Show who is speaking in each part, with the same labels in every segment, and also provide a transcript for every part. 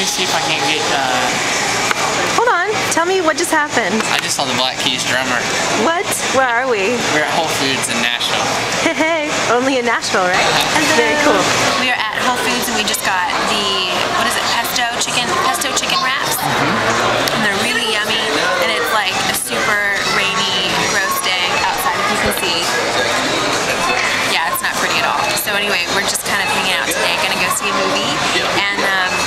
Speaker 1: see if I can get,
Speaker 2: Hold on. Tell me what just happened.
Speaker 1: I just saw the Black Keys drummer.
Speaker 2: What? Where are we?
Speaker 1: We're at Whole Foods in Nashville.
Speaker 2: Hey, only in Nashville, right? Very cool.
Speaker 3: We are at Whole Foods and we just got the, what is it, pesto chicken wraps. And they're really yummy, and it's like a super rainy, gross day outside, if you can see. Yeah, it's not pretty at all. So anyway, we're just kind of hanging out today, gonna go see a movie, and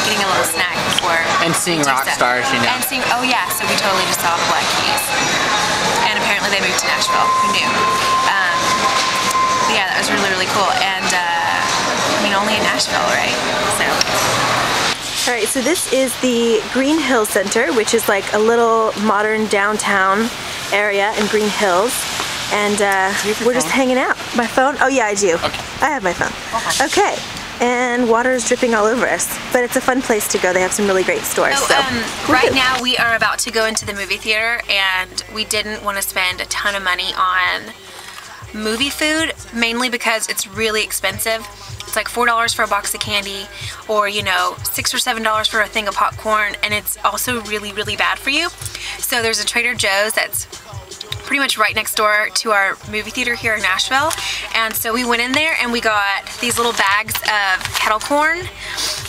Speaker 3: getting a little snack before.
Speaker 1: And seeing rock stars, you know.
Speaker 3: And seeing, oh yeah, so we totally just saw the Black Keys. And apparently they moved to Nashville, who knew? But yeah, that was really, really cool. And I mean, only in Nashville, right? So.
Speaker 2: Alright, so this is the Green Hills Center, which is like a little modern downtown area in Green Hills. And we're just hanging out. My phone? Oh yeah, I do.
Speaker 1: Okay.
Speaker 2: I have my phone. Okay. And water is dripping all over us. But it's a fun place to go. They have some really great stores.
Speaker 3: So, right now we are about to go into the movie theater, and we didn't want to spend a ton of money on movie food, mainly because it's really expensive. It's like $4 for a box of candy, or you know, $6 or $7 for a thing of popcorn, and it's also really, really bad for you. So there's a Trader Joe's that's pretty much right next door to our movie theater here in Nashville, and so we went in there and we got these little bags of kettle corn,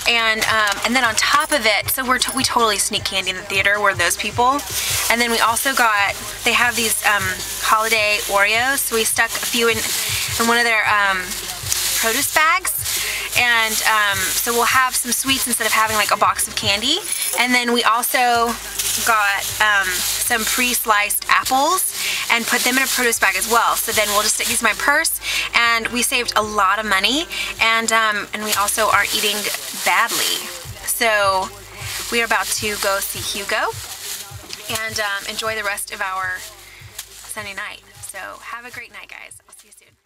Speaker 3: and then on top of it, so we totally sneak candy in the theater. We're those people. And then we also got, they have these holiday Oreos, so we stuck a few in one of their produce bags, and so we'll have some sweets instead of having like a box of candy. And then we also got some pre-sliced apples and put them in a produce bag as well. So then we'll just stick these in my purse, and we saved a lot of money, and we also aren't eating badly. So we are about to go see Hugo and enjoy the rest of our Sunday night. So have a great night, guys. I'll see you soon.